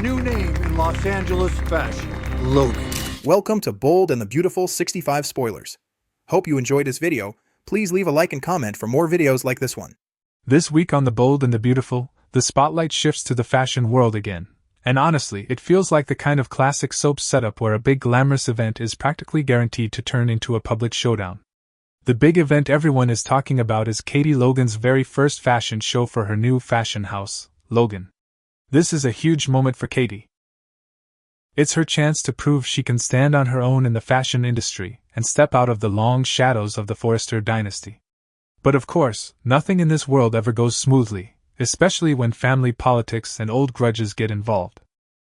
New name in Los Angeles fashion, Logan. Welcome to Bold and the Beautiful 65 Spoilers. Hope you enjoyed this video. Please leave a like and comment for more videos like this one. This week on The Bold and the Beautiful, the spotlight shifts to the fashion world again. And honestly, it feels like the kind of classic soap setup where a big glamorous event is practically guaranteed to turn into a public showdown. The big event everyone is talking about is Katie Logan's very first fashion show for her new fashion house, Logan. This is a huge moment for Katie. It's her chance to prove she can stand on her own in the fashion industry and step out of the long shadows of the Forrester dynasty. But of course, nothing in this world ever goes smoothly, especially when family politics and old grudges get involved.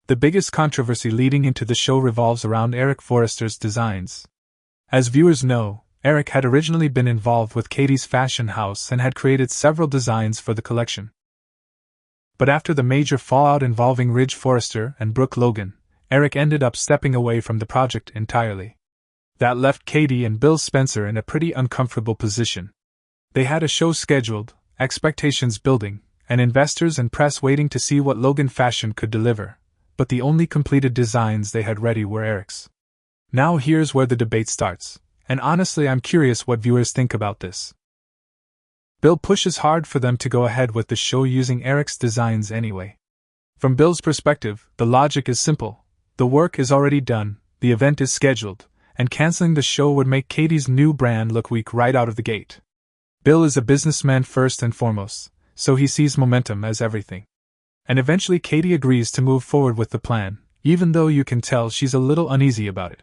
The biggest controversy leading into the show revolves around Eric Forrester's designs. As viewers know, Eric had originally been involved with Katie's fashion house and had created several designs for the collection. But after the major fallout involving Ridge Forrester and Brooke Logan, Eric ended up stepping away from the project entirely. That left Katie and Bill Spencer in a pretty uncomfortable position. They had a show scheduled, expectations building, and investors and press waiting to see what Logan Fashion could deliver, but the only completed designs they had ready were Eric's. Now here's where the debate starts, and honestly I'm curious what viewers think about this. Bill pushes hard for them to go ahead with the show using Eric's designs anyway. From Bill's perspective, the logic is simple. The work is already done, the event is scheduled, and canceling the show would make Katie's new brand look weak right out of the gate. Bill is a businessman first and foremost, so he sees momentum as everything. And eventually Katie agrees to move forward with the plan, even though you can tell she's a little uneasy about it.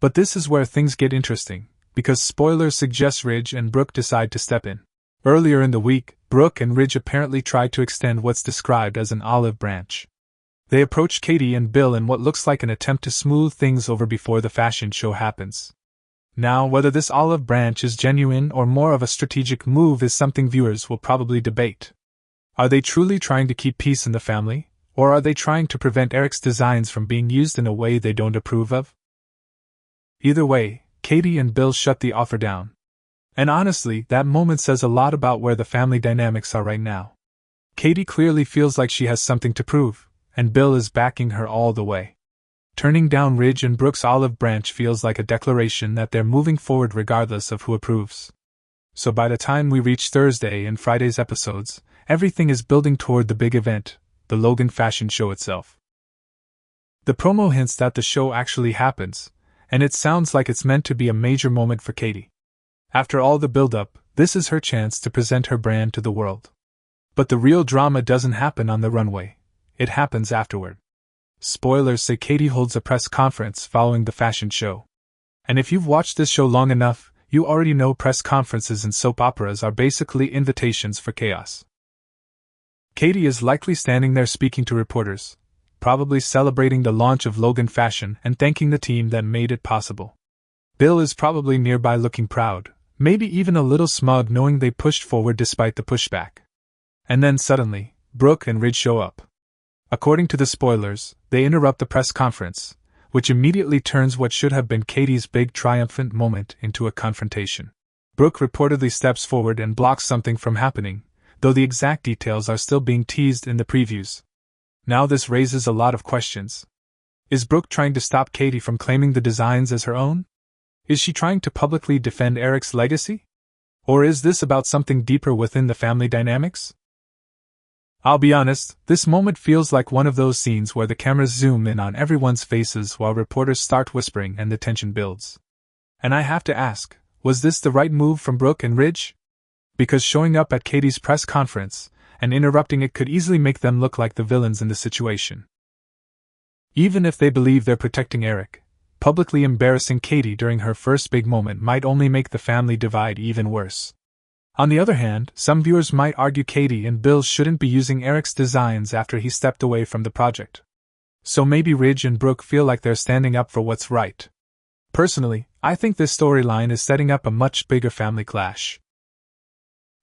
But this is where things get interesting, because spoilers suggest Ridge and Brooke decide to step in. Earlier in the week, Brooke and Ridge apparently tried to extend what's described as an olive branch. They approached Katie and Bill in what looks like an attempt to smooth things over before the fashion show happens. Now, whether this olive branch is genuine or more of a strategic move is something viewers will probably debate. Are they truly trying to keep peace in the family, or are they trying to prevent Eric's designs from being used in a way they don't approve of? Either way, Katie and Bill shut the offer down. And honestly, that moment says a lot about where the family dynamics are right now. Katie clearly feels like she has something to prove, and Bill is backing her all the way. Turning down Ridge and Brooke's olive branch feels like a declaration that they're moving forward regardless of who approves. So by the time we reach Thursday and Friday's episodes, everything is building toward the big event, the Logan Fashion Show itself. The promo hints that the show actually happens, and it sounds like it's meant to be a major moment for Katie. After all the build-up, this is her chance to present her brand to the world. But the real drama doesn't happen on the runway. It happens afterward. Spoilers say Katie holds a press conference following the fashion show. And if you've watched this show long enough, you already know press conferences in soap operas are basically invitations for chaos. Katie is likely standing there speaking to reporters, probably celebrating the launch of Logan Fashion and thanking the team that made it possible. Bill is probably nearby looking proud, maybe even a little smug knowing they pushed forward despite the pushback. And then suddenly, Brooke and Ridge show up. According to the spoilers, they interrupt the press conference, which immediately turns what should have been Katie's big triumphant moment into a confrontation. Brooke reportedly steps forward and blocks something from happening, though the exact details are still being teased in the previews. Now this raises a lot of questions. Is Brooke trying to stop Katie from claiming the designs as her own? Is she trying to publicly defend Eric's legacy? Or is this about something deeper within the family dynamics? I'll be honest, this moment feels like one of those scenes where the cameras zoom in on everyone's faces while reporters start whispering and the tension builds. And I have to ask, was this the right move from Brooke and Ridge? Because showing up at Katie's press conference and interrupting it could easily make them look like the villains in the situation. Even if they believe they're protecting Eric, publicly embarrassing Katie during her first big moment might only make the family divide even worse. On the other hand, some viewers might argue Katie and Bill shouldn't be using Eric's designs after he stepped away from the project. So maybe Ridge and Brooke feel like they're standing up for what's right. Personally, I think this storyline is setting up a much bigger family clash.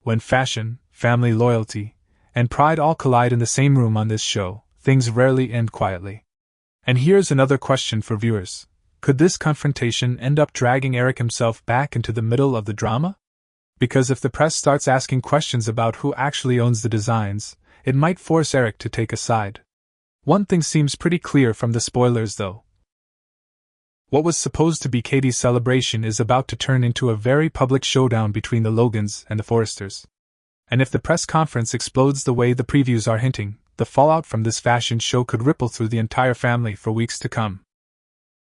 When fashion, family loyalty, and pride all collide in the same room on this show, things rarely end quietly. And here's another question for viewers. Could this confrontation end up dragging Eric himself back into the middle of the drama? Because if the press starts asking questions about who actually owns the designs, it might force Eric to take a side. One thing seems pretty clear from the spoilers, though. What was supposed to be Katie's celebration is about to turn into a very public showdown between the Logans and the Forresters. And if the press conference explodes the way the previews are hinting, the fallout from this fashion show could ripple through the entire family for weeks to come.